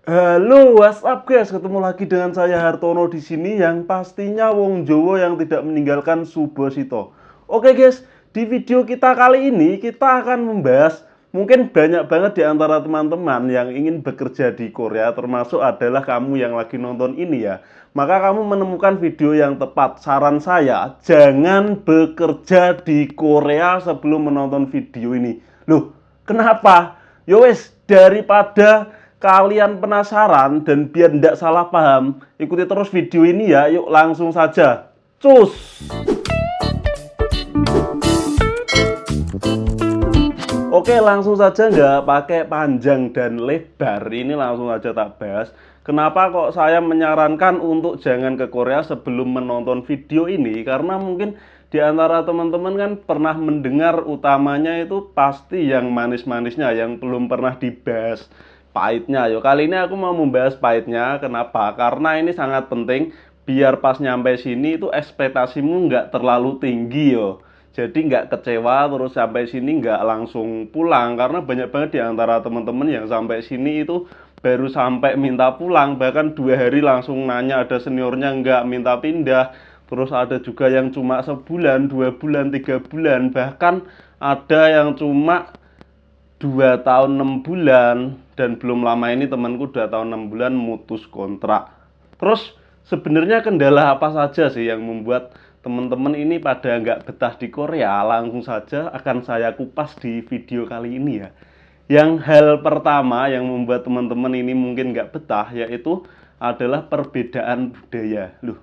Halo, what's up guys? Ketemu lagi dengan saya Hartono di sini yang pastinya wong Jowo yang tidak meninggalkan Subosito. Oke guys, di video kita kali ini kita akan membahas mungkin banyak banget di antara teman-teman yang ingin bekerja di Korea, termasuk adalah kamu yang lagi nonton ini ya. Maka kamu menemukan video yang tepat. Saran saya, jangan bekerja di Korea sebelum menonton video ini. Loh, kenapa? Yowes, daripada kalian penasaran dan biar tidak salah paham, ikuti terus video ini ya. Yuk langsung saja. Cus! Oke, langsung saja nggak pakai panjang dan lebar. Ini langsung saja tak bahas. Kenapa kok saya menyarankan untuk jangan ke Korea sebelum menonton video ini? Karena mungkin di antara teman-teman kan pernah mendengar utamanya itu pasti yang manis-manisnya, yang belum pernah dibahas pahitnya. Yo, kali ini aku mau membahas pahitnya. Kenapa? Karena ini sangat penting biar pas nyampe sini itu ekspektasimu nggak terlalu tinggi yo. Jadi nggak kecewa terus sampai sini nggak langsung pulang, karena banyak banget di antara teman-teman yang sampai sini itu baru sampai minta pulang, bahkan 2 hari langsung nanya ada seniornya nggak minta pindah. Terus ada juga yang cuma sebulan, 2 bulan, 3 bulan, bahkan ada yang cuma 2 tahun 6 bulan. Dan belum lama ini temanku 2 tahun 6 bulan mutus kontrak. Terus sebenarnya kendala apa saja sih yang membuat teman-teman ini pada nggak betah di Korea? Langsung saja akan saya kupas di video kali ini ya. Yang hal pertama yang membuat teman-teman ini mungkin nggak betah yaitu adalah perbedaan budaya. Loh,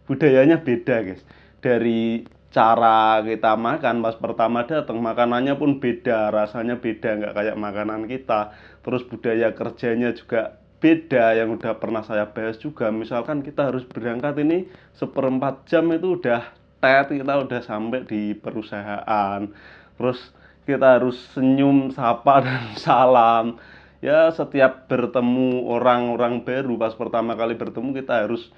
budayanya beda guys. Dari cara kita makan pas pertama datang, makanannya pun beda, rasanya beda, nggak kayak makanan kita. Terus budaya kerjanya juga beda, yang udah pernah saya bahas juga. Misalkan kita harus berangkat ini 1/4 jam itu udah kita udah sampai di perusahaan. Terus kita harus senyum, sapa, dan salam. Ya, setiap bertemu orang-orang baru, pas pertama kali bertemu kita harus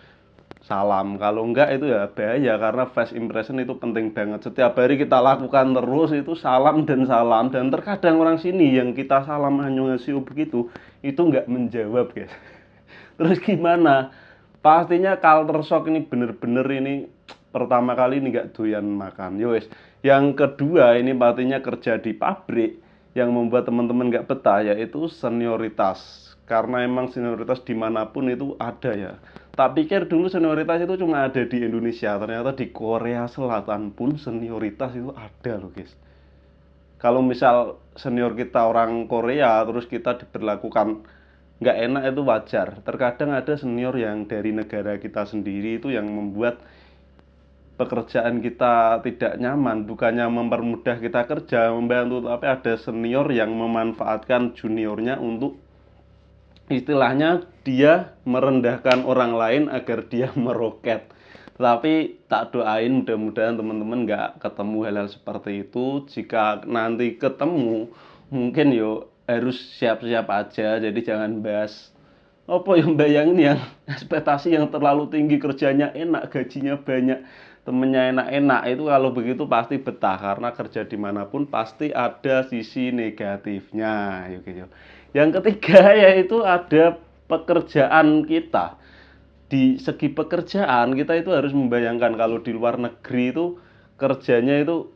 salam. Kalau enggak itu ya bahaya, karena first impression itu penting banget. Setiap hari kita lakukan terus itu salam dan salam. Dan terkadang orang sini yang kita salam annyeonghaseyo begitu, itu enggak menjawab guys. Terus gimana? Pastinya culture shock ini bener-bener ini pertama kali ini nggak doyan makan. Yowes. Yang kedua ini pastinya kerja di pabrik yang membuat teman-teman nggak betah yaitu senioritas. Karena emang senioritas dimanapun itu ada ya. Tak pikir dulu senioritas itu cuma ada di Indonesia, ternyata di Korea Selatan pun senioritas itu ada loh guys. Kalau misal senior kita orang Korea terus kita diberlakukan nggak enak itu wajar. Terkadang ada senior yang dari negara kita sendiri itu yang membuat pekerjaan kita tidak nyaman, bukannya mempermudah kita kerja, membantu, tapi ada senior yang memanfaatkan juniornya untuk istilahnya dia merendahkan orang lain agar dia meroket. Tapi tak doain mudah-mudahan teman-teman nggak ketemu hal-hal seperti itu. Jika nanti ketemu mungkin yo harus siap-siap aja, jadi jangan bahas apa yang bayangin yang ekspektasi yang terlalu tinggi, kerjanya enak, gajinya banyak, temennya enak-enak. Itu kalau begitu pasti betah, karena kerja dimanapun pasti ada sisi negatifnya gitu. Yang ketiga yaitu ada pekerjaan kita. Di segi pekerjaan kita itu harus membayangkan kalau di luar negeri itu kerjanya itu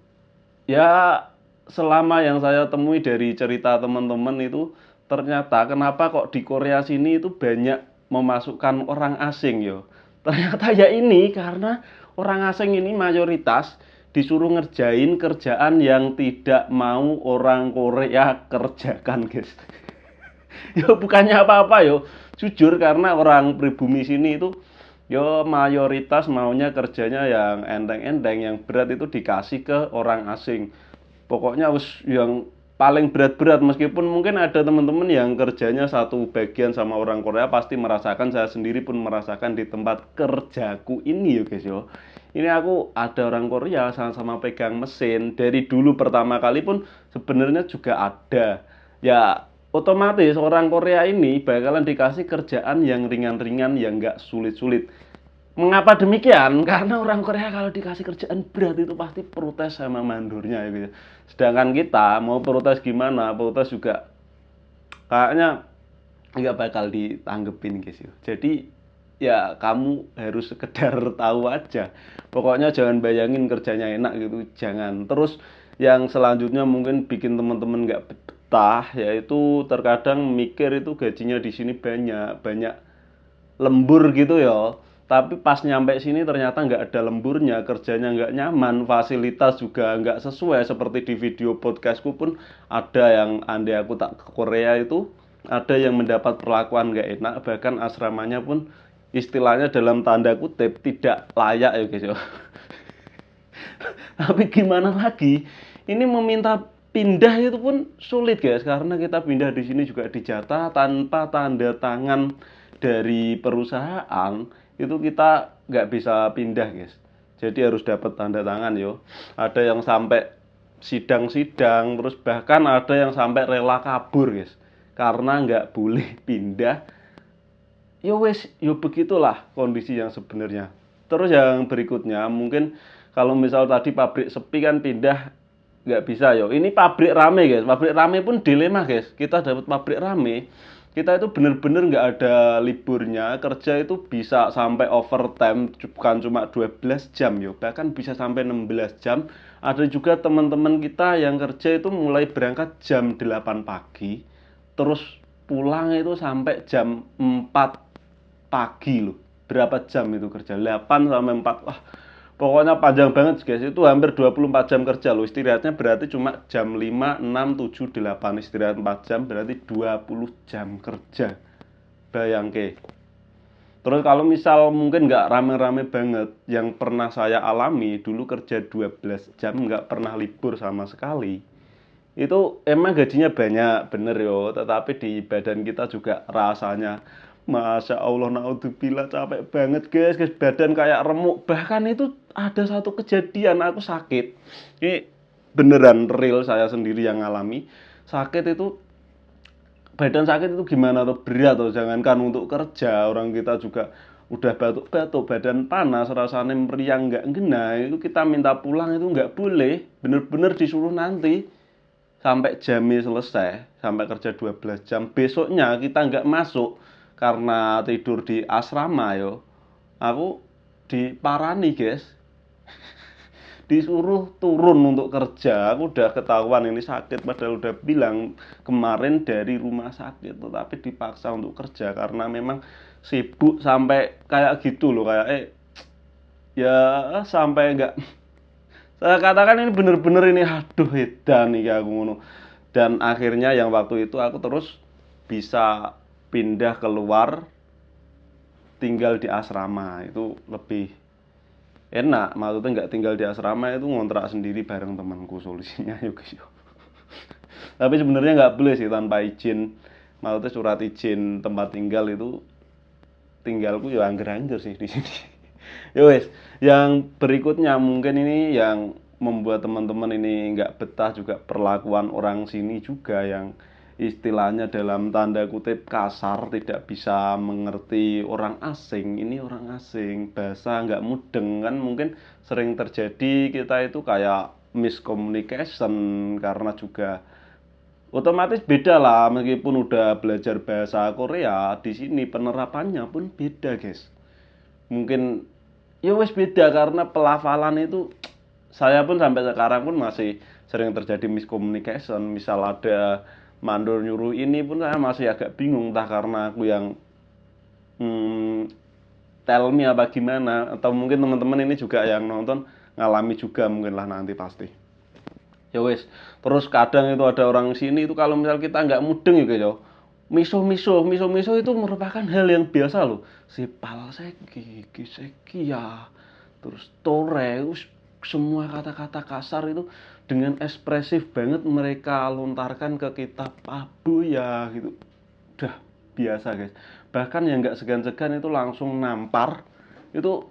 ya, selama yang saya temui dari cerita teman-teman itu, ternyata kenapa kok di Korea sini itu banyak memasukkan orang asing yo. Ternyata ya ini karena orang asing ini mayoritas disuruh ngerjain kerjaan yang tidak mau orang Korea kerjakan guys. Yo bukannya apa-apa yo, jujur, karena orang pribumi sini itu yo mayoritas maunya kerjanya yang enteng-enteng, yang berat itu dikasih ke orang asing. Pokoknya us yang paling berat-berat, meskipun mungkin ada teman-teman yang kerjanya satu bagian sama orang Korea pasti merasakan, saya sendiri pun merasakan di tempat kerjaku ini yo guys yo. Ini aku ada orang Korea sama-sama pegang mesin dari dulu, pertama kali pun sebenarnya juga ada. Ya otomatis orang Korea ini bakalan dikasih kerjaan yang ringan-ringan, yang nggak sulit-sulit. Mengapa demikian? Karena orang Korea kalau dikasih kerjaan berat itu pasti protes sama mandornya gitu. Sedangkan kita mau protes gimana? Protes juga kayaknya nggak bakal ditanggepin guys yo. Jadi ya kamu harus sekedar tahu aja. Pokoknya jangan bayangin kerjanya enak gitu, jangan. Terus yang selanjutnya mungkin bikin teman-teman nggak betah, yaitu terkadang mikir itu gajinya di sini banyak lembur gitu ya. Tapi pas nyampe sini ternyata nggak ada lemburnya, kerjanya nggak nyaman, fasilitas juga nggak sesuai. Seperti di video podcastku pun ada yang andai aku tak ke Korea itu, ada yang mendapat perlakuan nggak enak, bahkan asramanya pun istilahnya dalam tanda kutip tidak layak ya guys ya. Tapi gimana lagi, ini meminta pindah itu pun sulit guys, karena kita pindah di sini juga dijatah tanpa tanda tangan dari perusahaan, itu kita nggak bisa pindah guys. Jadi harus dapat tanda tangan yo. Ada yang sampai sidang-sidang, terus bahkan ada yang sampai rela kabur guys, karena nggak boleh pindah. Yo wes, yo begitulah kondisi yang sebenarnya. Terus yang berikutnya mungkin kalau misal tadi pabrik sepi kan pindah nggak bisa yo. Ini pabrik rame guys, pabrik rame pun dilema guys. Kita dapat pabrik rame, kita itu bener-bener nggak ada liburnya, kerja itu bisa sampai overtime, bukan cuma 12 jam yo, bahkan bisa sampai 16 jam. Ada juga teman-teman kita yang kerja itu mulai berangkat jam 8 pagi, terus pulang itu sampai jam 4 pagi loh. Berapa jam itu kerja? 8 sampai 4. Wah, pokoknya panjang banget guys. Itu hampir 24 jam kerja loh. Istirahatnya berarti cuma jam 5, 6, 7, 8. Istirahat 4 jam berarti 20 jam kerja. Bayangke. Terus kalau misal mungkin nggak rame-rame banget, yang pernah saya alami dulu kerja 12 jam nggak pernah libur sama sekali. Itu emang gajinya banyak, bener yo, tetapi di badan kita juga rasanya, Masya Allah, naudzubillah, capek banget guys, badan kayak remuk. Bahkan itu ada satu kejadian aku sakit. Ini beneran real, saya sendiri yang ngalami. Sakit itu, badan sakit itu gimana tuh, berat tuh, jangankan untuk kerja, orang kita juga udah batuk-batuk, badan panas, rasanya meriang nggak ngena, itu kita minta pulang itu nggak boleh, bener-bener disuruh nanti sampai jamnya selesai, sampai kerja 12 jam. Besoknya kita nggak masuk karena tidur di asrama yo. Aku diparani guys, disuruh turun untuk kerja. Aku udah ketahuan ini sakit, padahal udah bilang kemarin dari rumah sakit, tetapi dipaksa untuk kerja karena memang sibuk sampai kayak gitu loh, kayak ya sampai nggak, saya katakan ini bener-bener ini, aduh edan nih aku ngono. Dan akhirnya yang waktu itu aku terus bisa pindah keluar, tinggal di asrama. Itu lebih enak, maksudnya nggak tinggal di asrama, itu ngontrak sendiri bareng temanku solusinya yuk guys yuk. Tapi sebenarnya nggak boleh sih tanpa izin, maksudnya surat izin tempat tinggal itu, tinggalku ya angger-angger sih di sini. Ya wes, yang berikutnya mungkin ini yang membuat teman-teman ini nggak betah juga, perlakuan orang sini juga yang istilahnya dalam tanda kutip kasar, tidak bisa mengerti orang asing. Ini orang asing, bahasa nggak mudeng kan, mungkin sering terjadi. Kita itu kayak miscommunication karena juga otomatis beda lah, meskipun udah belajar bahasa Korea, di sini penerapannya pun beda guys. Mungkin ya wes beda karena pelafalan itu, saya pun sampai sekarang pun masih sering terjadi miscommunication. Misal ada mandor nyuruh ini pun saya masih agak bingung, entah karena aku yang tell me apa gimana, atau mungkin teman-teman ini juga yang nonton ngalami juga mungkin lah nanti pasti. Ya wes, terus kadang itu ada orang sini itu kalau misal kita nggak mudeng ya guys, miso itu merupakan hal yang biasa loh. Sipal seki, kiseki ya, terus tore, semua kata-kata kasar itu dengan ekspresif banget mereka lontarkan ke kita, pabu ya gitu. Udah biasa guys. Bahkan yang nggak segan-segan itu langsung nampar. Itu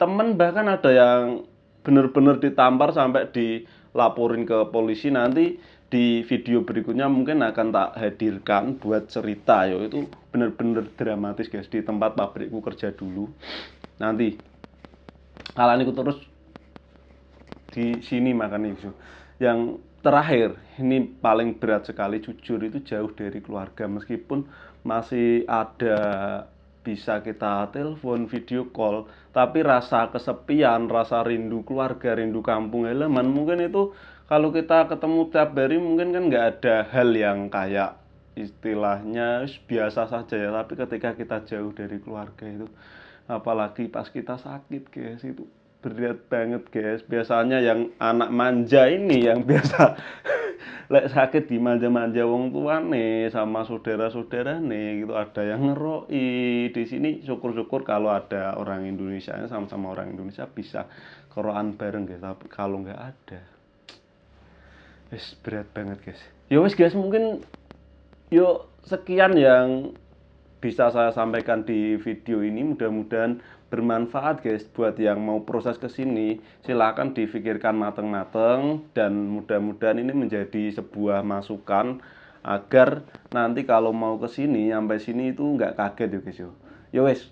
temen bahkan ada yang bener-bener ditampar sampai dilaporin ke polisi. Nanti di video berikutnya mungkin akan tak hadirkan buat cerita yo. Itu bener-bener dramatis guys, di tempat pabrikku kerja dulu. Nanti kalian ikut terus di sini makan itu. Yang terakhir, ini paling berat sekali, jujur itu jauh dari keluarga. Meskipun masih ada bisa kita telepon, video call, tapi rasa kesepian, rasa rindu keluarga, rindu kampung halaman, mungkin itu kalau kita ketemu tiap hari mungkin kan nggak ada hal yang kayak istilahnya biasa saja ya, tapi ketika kita jauh dari keluarga itu, apalagi pas kita sakit guys, itu berat banget guys. Biasanya yang anak manja ini yang biasa lek sakit dimanja-manja wong tuane sama saudara-saudara nih gitu, ada yang ngeroi di sini. Syukur-syukur kalau ada orang Indonesia, sama-sama orang Indonesia bisa keroan bareng guys, tapi kalau nggak ada wis berat banget guys. Ya wis guys, mungkin yuk sekian yang bisa saya sampaikan di video ini. Mudah-mudahan bermanfaat guys buat yang mau proses ke sini. Silakan difikirkan mateng-mateng dan mudah-mudahan ini menjadi sebuah masukan agar nanti kalau mau ke sini sampai sini itu nggak kaget ya guys yo. Yo wes,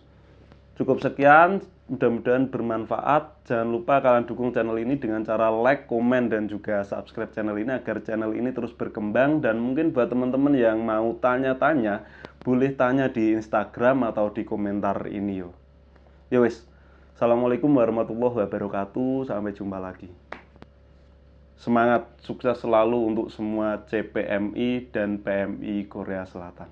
cukup sekian, mudah-mudahan bermanfaat. Jangan lupa kalian dukung channel ini dengan cara like, komen, dan juga subscribe channel ini agar channel ini terus berkembang. Dan mungkin buat teman-teman yang mau tanya-tanya, boleh tanya di Instagram atau di komentar ini yo. Yo wes, assalamualaikum warahmatullahi wabarakatuh, sampai jumpa lagi. Semangat, sukses selalu untuk semua CPMI dan PMI Korea Selatan.